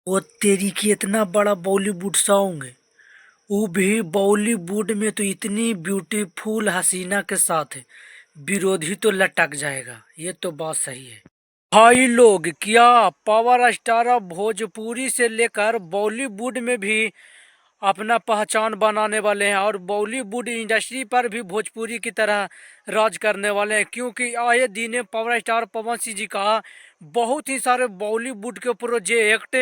वो तेरी की इतना बड़ा बॉलीवुड सॉन्ग है। वो भी बॉलीवुड में तो इतनी ब्यूटीफुल हसीना के साथ है, विरोधी तो लटक जाएगा। ये तो बात सही है। भाई लोग, क्या पावर स्टार अब भोजपुरी से लेकर बॉलीवुड में भी अपना पहचान बनाने वाले हैं और बॉलीवुड इंडस्ट्री पर भी भोजपुरी की तरह राज करने वाले हैं, क्योंकि आए दिन पावर स्टार पवन सिंह जी का बहुत ही सारे बॉलीवुड के प्रोजेक्ट,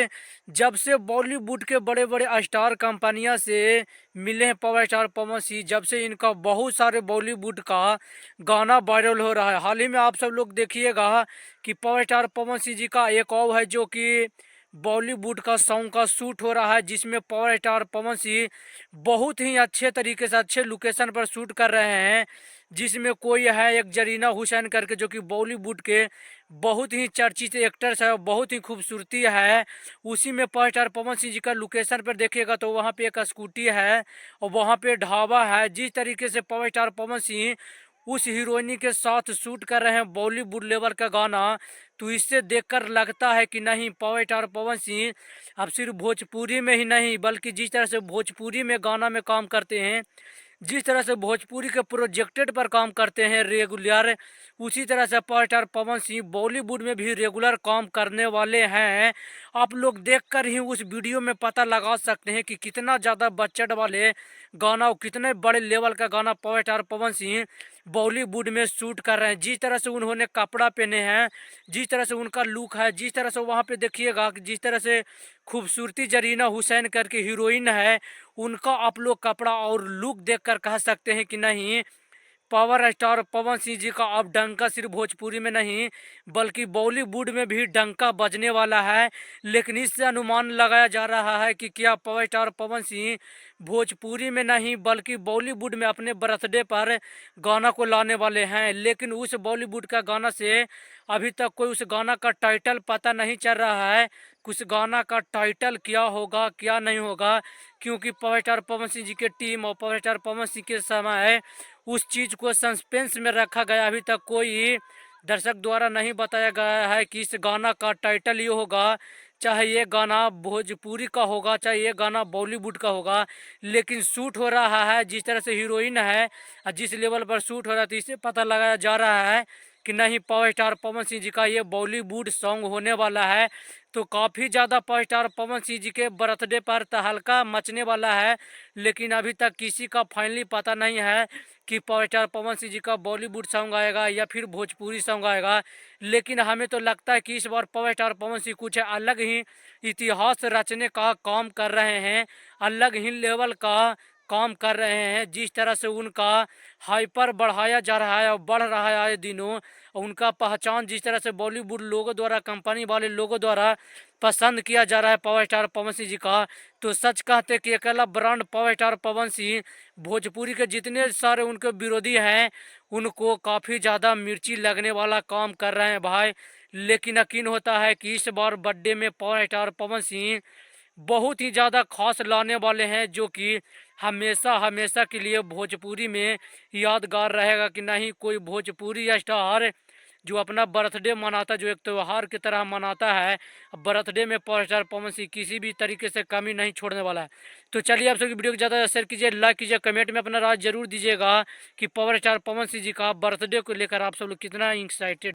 जब से बॉलीवुड के बड़े बड़े स्टार कंपनियां से मिले हैं पावर स्टार पवन सिंह, जब से इनका बहुत सारे बॉलीवुड का गाना वायरल हो रहा है। हाल ही में आप सब लोग देखिएगा कि पावर स्टार पवन सिंह जी का एक और है जो कि बॉलीवुड का सॉन्ग का शूट हो रहा है, जिसमें पावर स्टार पवन सिंह बहुत ही अच्छे तरीके से अच्छे लोकेशन पर शूट कर रहे हैं। जिसमें कोई है एक जरीना हुसैन करके, जो कि बॉलीवुड के बहुत ही चर्चित एक्टर्स है, बहुत ही खूबसूरती है। उसी में पावर स्टार पवन सिंह जी का लोकेशन पर देखिएगा तो वहाँ पे एक स्कूटी है और वहाँ पे ढाबा है। जिस तरीके से पावर स्टार पवन सिंह उस हीरोइनी के साथ शूट कर रहे हैं बॉलीवुड लेवल का गाना, तो इससे देखकर लगता है कि नहीं, पावर स्टार पवन सिंह अब सिर्फ भोजपुरी में ही नहीं बल्कि जिस तरह से भोजपुरी में गाना में काम करते हैं, जिस तरह से भोजपुरी के प्रोजेक्टेड पर काम करते हैं रेगुलर, उसी तरह से पावर स्टार पवन सिंह बॉलीवुड में भी रेगुलर काम करने वाले हैं। आप लोग देखकर ही उस वीडियो में पता लगा सकते हैं कि कितना ज़्यादा बजट वाले गाना और कितने बड़े लेवल का गाना पावर स्टार पवन सिंह बॉलीवुड में शूट कर रहे हैं। जिस तरह से उन्होंने कपड़ा पहने हैं, जिस तरह से उनका लुक है, जिस तरह से वहाँ पे देखिएगा कि जिस तरह से खूबसूरती जरीना हुसैन करके हीरोइन है, उनका आप लोग कपड़ा और लुक देखकर कह सकते हैं कि नहीं, पावर स्टार पवन सिंह जी का अब डंका सिर्फ भोजपुरी में नहीं बल्कि बॉलीवुड में भी डंका बजने वाला है। लेकिन इससे अनुमान लगाया जा रहा है कि क्या पावर स्टार पवन सिंह भोजपुरी में नहीं बल्कि बॉलीवुड में अपने बर्थडे पर गाना को लाने वाले हैं। लेकिन उस बॉलीवुड का गाना से अभी तक कोई उस गाना का टाइटल पता नहीं चल रहा है। कुछ गाना का टाइटल क्या होगा क्या नहीं होगा, क्योंकि पावर स्टार पवन सिंह जी के टीम और पावर स्टार पवन सिंह के समय उस चीज़ को सस्पेंस में रखा गया। अभी तक कोई दर्शक द्वारा नहीं बताया गया है कि इस गाना का टाइटल ये होगा, चाहे ये गाना भोजपुरी का होगा चाहे ये गाना बॉलीवुड का होगा। लेकिन शूट हो रहा है जिस तरह से हीरोइन है और जिस लेवल पर शूट हो रहा है, तो इससे पता लगाया जा रहा है कि नहीं, पावर स्टार पवन सिंह जी का ये बॉलीवुड सॉन्ग होने वाला है। तो काफ़ी ज़्यादा पावर स्टार पवन सिंह जी के बर्थडे पर तहलका मचने वाला है। लेकिन अभी तक किसी का फाइनली पता नहीं है कि पावर स्टार पवन सिंह जी का बॉलीवुड सॉन्ग आएगा या फिर भोजपुरी सॉन्ग आएगा। लेकिन हमें तो लगता है कि इस बार पावर स्टार पवन सिंह कुछ अलग ही इतिहास रचने का काम कर रहे हैं, अलग ही लेवल का काम कर रहे हैं। जिस तरह से उनका हाइपर बढ़ाया जा रहा है और बढ़ रहा है आए दिनों, उनका पहचान जिस तरह से बॉलीवुड लोगों द्वारा, कंपनी वाले लोगों द्वारा पसंद किया जा रहा है पावर स्टार पवन सिंह जी का, तो सच कहते कि अकेला brand power star Pawan Singh Bhojpuri के जितने सारे उनके विरोधी हैं उनको काफ़ी ज़्यादा मिर्ची लगने वाला काम कर रहे हैं भाई। लेकिन यकीन होता है कि इस बार बर्थडे में पावर स्टार पवन सिंह बहुत ही ज़्यादा खास लाने वाले हैं, जो कि हमेशा हमेशा के लिए भोजपुरी में यादगार रहेगा। कि नहीं, कोई भोजपुरी स्टार जो अपना बर्थडे मनाता, जो एक त्यौहार की तरह मनाता है, बर्थडे में पावर स्टार पवन सिंह किसी भी तरीके से कमी नहीं छोड़ने वाला है। तो चलिए, आप सबकी वीडियो को ज़्यादा शेयर कीजिए, लाइक कीजिए, कमेंट में अपना राय जरूर दीजिएगा कि पावर स्टार पवन सिंह जी का बर्थडे को लेकर आप सब लोग कितना एक्साइटेड